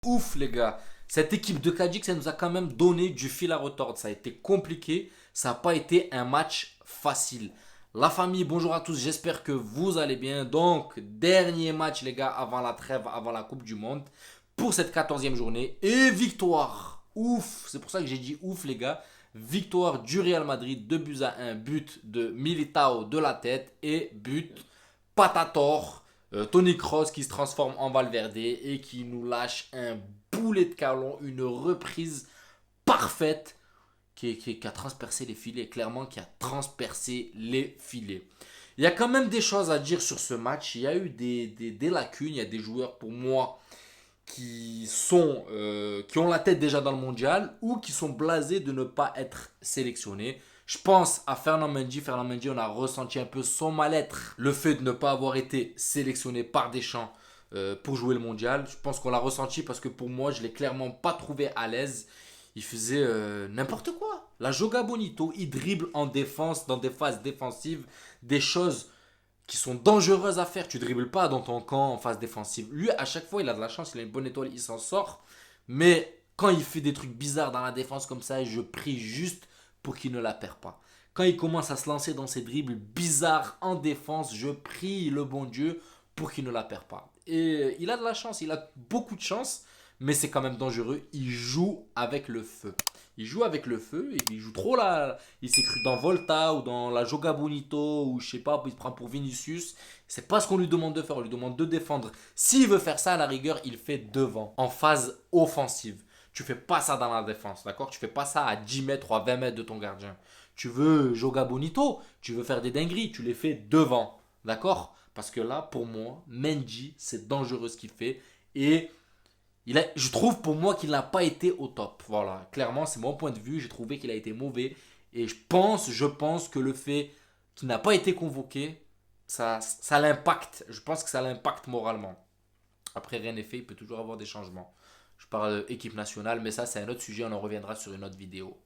Ouf les gars, cette équipe de Cadix, elle nous a quand même donné du fil à retordre. Ça a été compliqué, ça n'a pas été un match facile. La famille, bonjour à tous, j'espère que vous allez bien. Donc, dernier match les gars avant la trêve, avant la Coupe du Monde, pour cette 14e journée. Et victoire, ouf, c'est pour ça que j'ai dit ouf les gars. Victoire du Real Madrid, 2 buts à 1, but de Militao de la tête et but Patator, Tony Kroos qui se transforme en Valverde et qui nous lâche un boulet de canon, une reprise parfaite qui a transpercé les filets, clairement qui a transpercé les filets. Il y a quand même des choses à dire sur ce match. Il y a eu des lacunes, il y a des joueurs pour moi qui ont la tête déjà dans le mondial ou qui sont blasés de ne pas être sélectionnés. Je pense à Fernand Mendy. Fernand Mendy, on a ressenti un peu son mal-être. Le fait de ne pas avoir été sélectionné par Deschamps pour jouer le mondial. Je pense qu'on l'a ressenti parce que pour moi, je ne l'ai clairement pas trouvé à l'aise. Il faisait n'importe quoi. La Joga Bonito, il dribble en défense, dans des phases défensives, des choses qui sont dangereuses à faire. Tu dribbles pas dans ton camp en phase défensive. Lui, à chaque fois, il a de la chance, il a une bonne étoile, il s'en sort. Mais quand il fait des trucs bizarres dans la défense comme ça, je prie juste pour qu'il ne la perd pas. Quand il commence à se lancer dans ses dribbles bizarres en défense, je prie le bon Dieu pour qu'il ne la perd pas. Et il a de la chance, il a beaucoup de chance, mais c'est quand même dangereux. Il joue avec le feu. Il joue avec le feu, il joue trop là. Il s'est cru dans Volta ou dans la Joga Bonito ou je sais pas, il se prend pour Vinicius. C'est pas ce qu'on lui demande de faire, on lui demande de défendre. S'il veut faire ça, à la rigueur, il fait devant, en phase offensive. Tu fais pas ça dans la défense, d'accord? Tu fais pas ça à 10 mètres ou à 20 mètres de ton gardien. Tu veux Joga Bonito, tu veux faire des dingueries, tu les fais devant, d'accord? Parce que là, pour moi, Mendy, c'est dangereux ce qu'il fait. Et je trouve pour moi qu'il n'a pas été au top. Voilà, clairement, c'est mon point de vue. J'ai trouvé qu'il a été mauvais. Et je pense que le fait qu'il n'a pas été convoqué, ça l'impacte. Je pense que ça l'impacte moralement. Après, rien n'est fait, il peut toujours avoir des changements. Je parle d'équipe nationale, mais ça, c'est un autre sujet. On en reviendra sur une autre vidéo.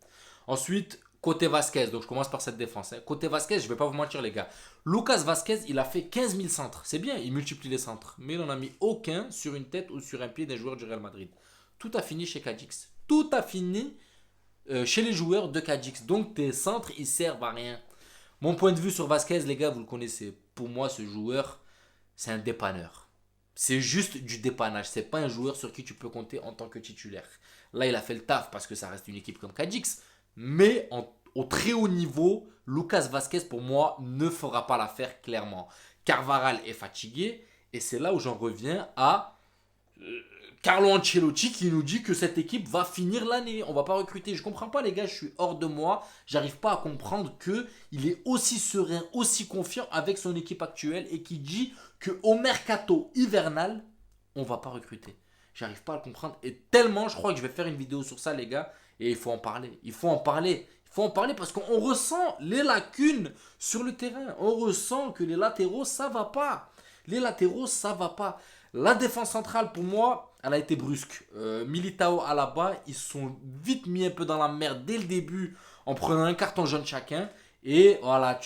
Ensuite, côté Vasquez, donc je commence par cette défense. Hein. Côté Vasquez, je ne vais pas vous mentir, les gars. Lucas Vasquez, il a fait 15 000 centres. C'est bien, il multiplie les centres. Mais il n'en a mis aucun sur une tête ou sur un pied d'un joueur du Real Madrid. Tout a fini chez Cadix. Tout a fini chez les joueurs de Cadix. Donc tes centres, ils servent à rien. Mon point de vue sur Vasquez, les gars, vous le connaissez. Pour moi, ce joueur, c'est un dépanneur. C'est juste du dépannage. C'est pas un joueur sur qui tu peux compter en tant que titulaire. Là, il a fait le taf parce que ça reste une équipe comme Cadix. Mais au très haut niveau, Lucas Vasquez, pour moi, ne fera pas l'affaire clairement. Carvaral est fatigué. Et c'est là où j'en reviens à Carlo Ancelotti qui nous dit que cette équipe va finir l'année. On va pas recruter. Je comprends pas les gars, je suis hors de moi. J'arrive pas à comprendre que il est aussi serein, aussi confiant avec son équipe actuelle et qui dit que au mercato hivernal, on va pas recruter. J'arrive pas à le comprendre et tellement je crois que je vais faire une vidéo sur ça les gars et il faut en parler. Il faut en parler. Il faut en parler parce qu'on ressent les lacunes sur le terrain. On ressent que les latéraux ça va pas. Les latéraux ça va pas. La défense centrale, pour moi, elle a été brusque. Militao, Alaba, ils sont vite mis un peu dans la merde dès le début en prenant un carton jaune chacun. Et voilà,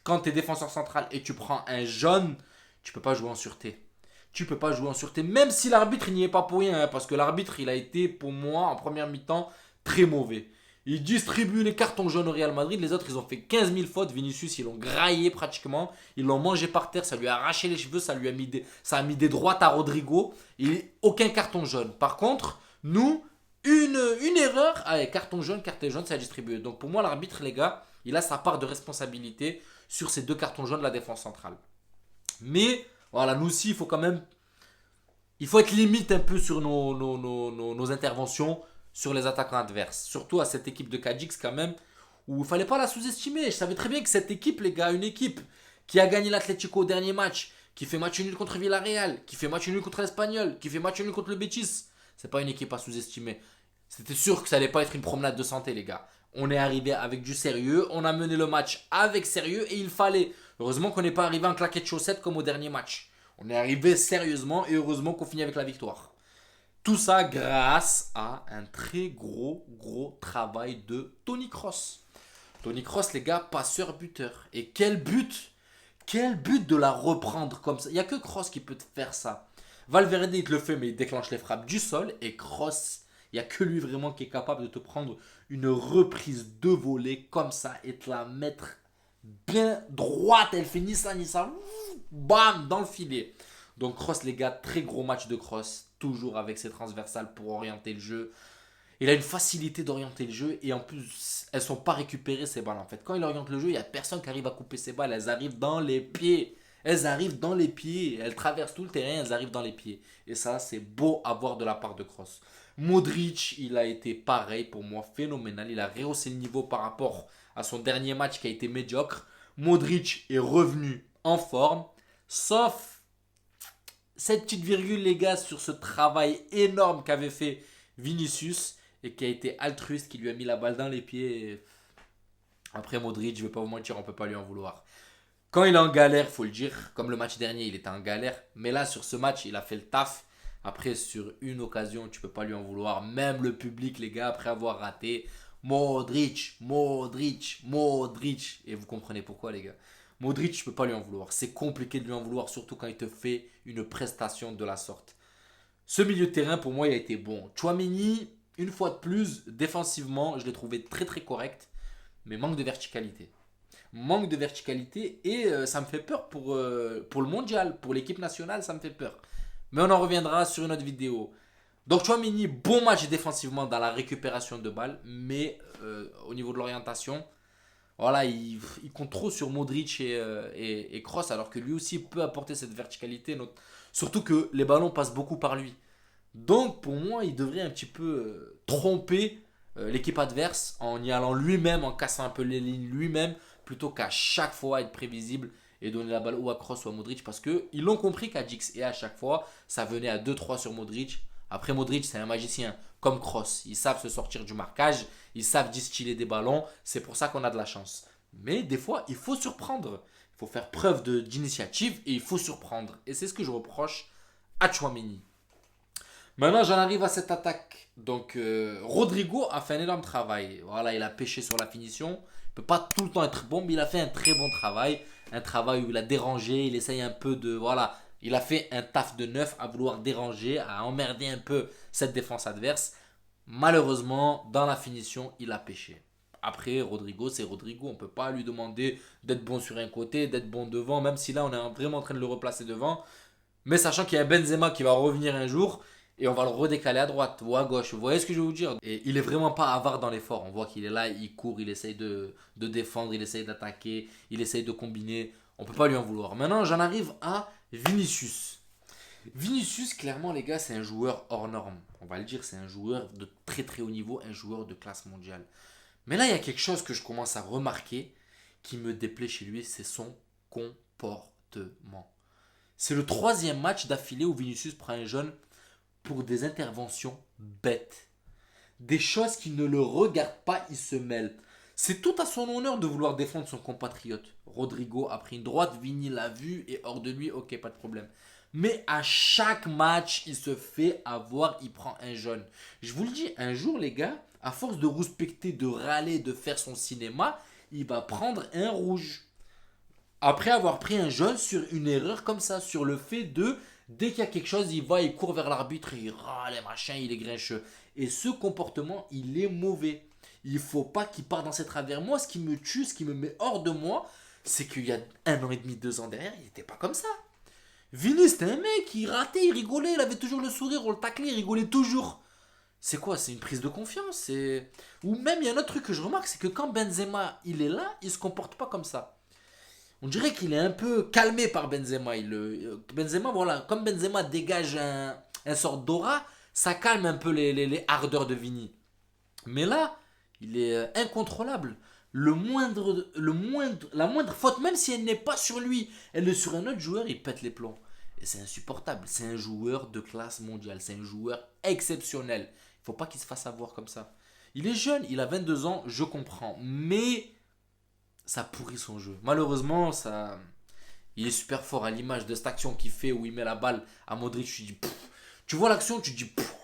quand tu es défenseur central et tu prends un jaune, tu peux pas jouer en sûreté. Tu peux pas jouer en sûreté, même si l'arbitre n'y est pas pour rien. Hein, parce que l'arbitre, il a été, pour moi, en première mi-temps, très mauvais. Il distribue les cartons jaunes au Real Madrid. Les autres, ils ont fait 15 000 fautes. Vinicius, ils l'ont graillé pratiquement. Ils l'ont mangé par terre. Ça lui a arraché les cheveux. Ça a mis des droites à Rodrigo. Et aucun carton jaune. Par contre, nous, une erreur. Allez, carton jaune, ça a distribué. Donc pour moi, l'arbitre, les gars, il a sa part de responsabilité sur ces deux cartons jaunes de la défense centrale. Mais voilà, nous aussi, il faut quand même. Il faut être limite un peu sur nos interventions sur les attaquants adverses. Surtout à cette équipe de Cadix quand même, où il ne fallait pas la sous-estimer. Je savais très bien que cette équipe, les gars, une équipe qui a gagné l'Atlético au dernier match, qui fait match nul contre Villarreal, qui fait match nul contre l'Espagnol, qui fait match nul contre le Betis, c'est pas une équipe à sous-estimer. C'était sûr que ça allait pas être une promenade de santé, les gars. On est arrivé avec du sérieux, on a mené le match avec sérieux et il fallait. Heureusement qu'on n'est pas arrivé en claquette chaussette comme au dernier match. On est arrivé sérieusement et heureusement qu'on finit avec la victoire. Tout ça grâce à un très gros travail de Tony Kroos. Tony Kroos, les gars, passeur-buteur. Et quel but de la reprendre comme ça. Il n'y a que Kroos qui peut faire ça. Valverde, il te le fait, mais il déclenche les frappes du sol. Et Kroos, il n'y a que lui vraiment qui est capable de te prendre une reprise de volée comme ça et te la mettre bien droite. Elle fait ni ça, bam, dans le filet. Donc Kroos, les gars, très gros match de Kroos. Toujours avec ses transversales pour orienter le jeu. Il a une facilité d'orienter le jeu et en plus, elles ne sont pas récupérées ces balles en fait. Quand il oriente le jeu, il n'y a personne qui arrive à couper ces balles. Elles arrivent dans les pieds. Elles arrivent dans les pieds. Elles traversent tout le terrain, elles arrivent dans les pieds. Et ça, c'est beau à voir de la part de Kroos. Modric, il a été pareil pour moi, phénoménal. Il a rehaussé le niveau par rapport à son dernier match qui a été médiocre. Modric est revenu en forme. Sauf cette petite virgule, les gars, sur ce travail énorme qu'avait fait Vinicius et qui a été altruiste, qui lui a mis la balle dans les pieds. Après Modric, je ne vais pas vous mentir, on ne peut pas lui en vouloir. Quand il est en galère, il faut le dire, comme le match dernier, il était en galère. Mais là, sur ce match, il a fait le taf. Après, sur une occasion, tu ne peux pas lui en vouloir. Même le public, les gars, après avoir raté, Modric, Modric, Modric. Et vous comprenez pourquoi, les gars. Modric, je ne peux pas lui en vouloir. C'est compliqué de lui en vouloir, surtout quand il te fait une prestation de la sorte. Ce milieu de terrain, pour moi, il a été bon. Tchouaméni, une fois de plus, défensivement, je l'ai trouvé très très correct, mais manque de verticalité. Manque de verticalité et ça me fait peur pour le mondial, pour l'équipe nationale, ça me fait peur. Mais on en reviendra sur une autre vidéo. Donc Tchouaméni, bon match défensivement dans la récupération de balles, mais au niveau de l'orientation, voilà, il compte trop sur Modric et Kroos, alors que lui aussi peut apporter cette verticalité, surtout que les ballons passent beaucoup par lui. Donc pour moi, il devrait un petit peu tromper l'équipe adverse en y allant lui-même, en cassant un peu les lignes lui-même, plutôt qu'à chaque fois être prévisible et donner la balle ou à Kroos ou à Modric, parce qu'ils l'ont compris qu'à Gix et à chaque fois, ça venait à 2-3 sur Modric. Après Modric, c'est un magicien, comme Kroos. Ils savent se sortir du marquage, ils savent distiller des ballons, c'est pour ça qu'on a de la chance. Mais des fois, il faut surprendre. Il faut faire preuve d'initiative et il faut surprendre. Et c'est ce que je reproche à Tchouaméni. Maintenant, j'en arrive à cette attaque. Donc, Rodrigo a fait un énorme travail. Voilà, il a pêché sur la finition. Il ne peut pas tout le temps être bon, mais il a fait un très bon travail. Un travail où il a dérangé, il essaye un peu de... Voilà, il a fait un taf de neuf à vouloir déranger, à emmerder un peu cette défense adverse. Malheureusement, dans la finition, il a pêché. Après, Rodrigo, c'est Rodrigo. On ne peut pas lui demander d'être bon sur un côté, d'être bon devant, même si là, on est vraiment en train de le replacer devant. Mais sachant qu'il y a Benzema qui va revenir un jour et on va le redécaler à droite ou à gauche. Vous voyez ce que je veux vous dire? Et il est vraiment pas avare dans l'effort. On voit qu'il est là, il court, il essaye de défendre, il essaye d'attaquer, il essaye de combiner. On peut pas lui en vouloir. Maintenant, j'en arrive à Vinicius. Vinicius, clairement, les gars, c'est un joueur hors norme. On va le dire, c'est un joueur de très très haut niveau, un joueur de classe mondiale. Mais là, il y a quelque chose que je commence à remarquer qui me déplaît chez lui, c'est son comportement. C'est le troisième match d'affilée où Vinicius prend un jaune pour des interventions bêtes. Des choses qui ne le regardent pas, il se mêle. C'est tout à son honneur de vouloir défendre son compatriote. Rodrigo a pris une droite, Vini l'a vu et hors de lui, ok, pas de problème. Mais à chaque match, il se fait avoir, il prend un jaune. Je vous le dis, un jour les gars, à force de rouspecter, de râler, de faire son cinéma, il va prendre un rouge. Après avoir pris un jaune sur une erreur comme ça, sur le fait de, dès qu'il y a quelque chose, il va, il court vers l'arbitre, il râle, machin, il est grincheux. Et ce comportement, il est mauvais. Il ne faut pas qu'il parte dans ses travers. Moi, ce qui me tue, ce qui me met hors de moi, c'est qu'il y a 1 an et demi, 2 ans derrière, il n'était pas comme ça. Vinny, c'était un mec, il ratait, il rigolait, il avait toujours le sourire, on le taclait, il rigolait toujours. C'est quoi? C'est une prise de confiance. Ou même, il y a un autre truc que je remarque, c'est que quand Benzema, il est là, il ne se comporte pas comme ça. On dirait qu'il est un peu calmé par Benzema. Benzema, voilà, comme Benzema dégage un sort d'aura, ça calme un peu les ardeurs de Vini. Mais là, il est incontrôlable. La moindre faute, même si elle n'est pas sur lui, elle est sur un autre joueur, il pète les plombs. Et c'est insupportable. C'est un joueur de classe mondiale. C'est un joueur exceptionnel. Il ne faut pas qu'il se fasse avoir comme ça. Il est jeune, il a 22 ans, je comprends. Mais ça pourrit son jeu. Malheureusement, il est super fort à l'image de cette action qu'il fait où il met la balle à Modric. Tu dis, tu vois l'action, tu dis, pff.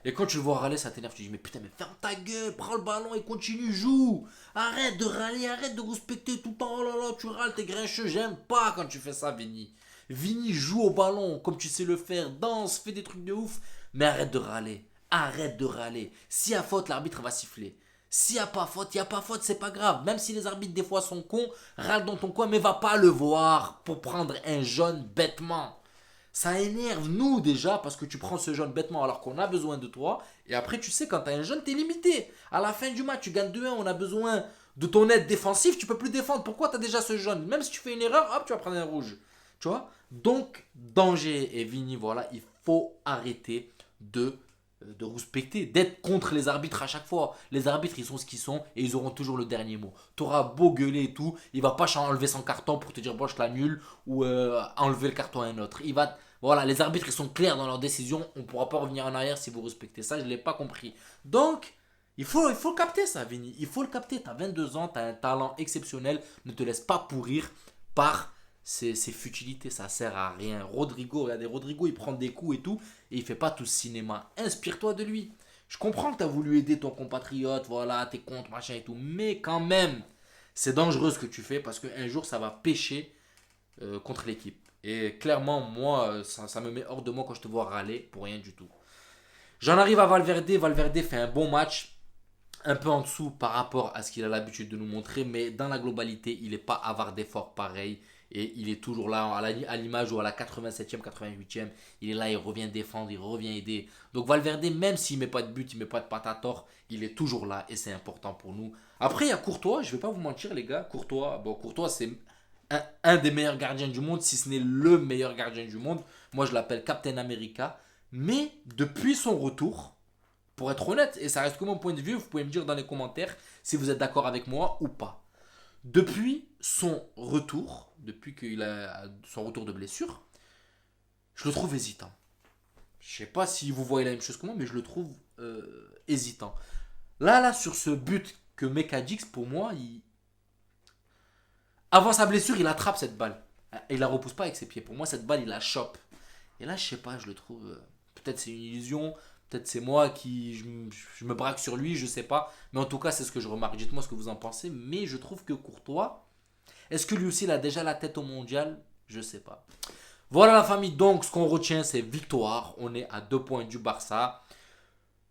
Et quand tu le vois râler, ça t'énerve. Tu dis, mais putain, mais ferme ta gueule, prends le ballon et continue, joue. Arrête de râler, arrête de respecter tout le temps. Oh là là, tu râles, t'es grincheux. J'aime pas quand tu fais ça, Vini. Vini, joue au ballon comme tu sais le faire, danse, fais des trucs de ouf, mais arrête de râler. Arrête de râler. S'il y a faute, l'arbitre va siffler. S'il n'y a pas faute, il n'y a pas faute, c'est pas grave. Même si les arbitres des fois sont cons, râle dans ton coin, mais va pas le voir pour prendre un jaune bêtement. Ça énerve nous déjà parce que tu prends ce jaune bêtement alors qu'on a besoin de toi. Et après, tu sais, quand tu as un jaune, tu es limité. À la fin du match, tu gagnes 2-1, on a besoin de ton aide défensive, tu peux plus défendre. Pourquoi tu as déjà ce jaune? Même si tu fais une erreur, hop, tu vas prendre un rouge. Tu vois? Donc, danger. Et Vini, voilà, il faut arrêter de respecter, d'être contre les arbitres à chaque fois. Les arbitres, ils sont ce qu'ils sont et ils auront toujours le dernier mot. T'auras beau gueuler et tout, il va pas enlever son carton pour te dire bon, je l'annule ou enlever le carton à un autre. Voilà, les arbitres, ils sont clairs dans leurs décisions. On pourra pas revenir en arrière si vous respectez ça. Je l'ai pas compris. Donc, il faut capter ça, Vini. Il faut le capter. Tu as 22 ans, tu as un talent exceptionnel. Ne te laisse pas pourrir par ces futilités. Ça sert à rien. Rodrigo, regardez, Rodrigo, il prend des coups et tout. Et il fait pas tout ce cinéma. Inspire-toi de lui. Je comprends que tu as voulu aider ton compatriote. Voilà, t'es contre, machin et tout. Mais quand même, c'est dangereux ce que tu fais parce qu'un jour, ça va pêcher contre l'équipe. Et clairement, moi, ça me met hors de moi quand je te vois râler pour rien du tout. J'en arrive à Valverde. Valverde fait un bon match un peu en dessous par rapport à ce qu'il a l'habitude de nous montrer, mais dans la globalité, il n'est pas avare d'efforts pareil. Et il est toujours là, à l'image ou à la 87e, 88e. Il est là, il revient défendre, il revient aider. Donc Valverde, même s'il ne met pas de but, il ne met pas de patate à tort, il est toujours là et c'est important pour nous. Après, il y a Courtois, je ne vais pas vous mentir les gars. Courtois c'est un des meilleurs gardiens du monde, si ce n'est le meilleur gardien du monde. Moi, je l'appelle Captain America. Mais depuis son retour, pour être honnête, et ça reste que mon point de vue, vous pouvez me dire dans les commentaires si vous êtes d'accord avec moi ou pas. Depuis son retour, depuis qu'il a son retour de blessure, je le trouve hésitant. Je sais pas si vous voyez la même chose que moi, mais je le trouve hésitant. Là, sur ce but que Mekadix, pour moi, avant sa blessure, il attrape cette balle. Et il la repousse pas avec ses pieds. Pour moi, cette balle, il la chope. Et là, je sais pas, je le trouve. Peut-être c'est une illusion, peut-être c'est moi qui. Je me braque sur lui, je sais pas. Mais en tout cas, c'est ce que je remarque. Dites-moi ce que vous en pensez. Mais je trouve que Courtois, est-ce que lui aussi, il a déjà la tête au mondial? Je sais pas. Voilà la famille. Donc, ce qu'on retient, c'est victoire. On est à 2 points du Barça.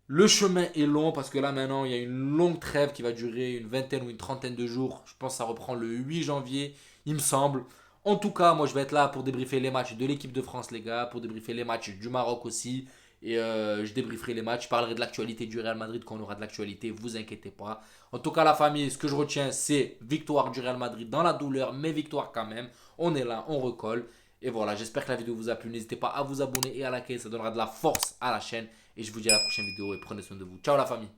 Le chemin est long parce que là maintenant il y a une longue trêve qui va durer une vingtaine ou une trentaine de jours. Je pense que ça reprend le 8 janvier, il me semble. En tout cas, moi je vais être là pour débriefer les matchs de l'équipe de France les gars, pour débriefer les matchs du Maroc aussi. Et je débrieferai les matchs, je parlerai de l'actualité du Real Madrid quand on aura de l'actualité, vous inquiétez pas. En tout cas la famille, ce que je retiens c'est victoire du Real Madrid dans la douleur, mais victoire quand même. On est là, on recolle. Et voilà, j'espère que la vidéo vous a plu. N'hésitez pas à vous abonner et à liker, ça donnera de la force à la chaîne. Et je vous dis à la prochaine vidéo et prenez soin de vous. Ciao la famille.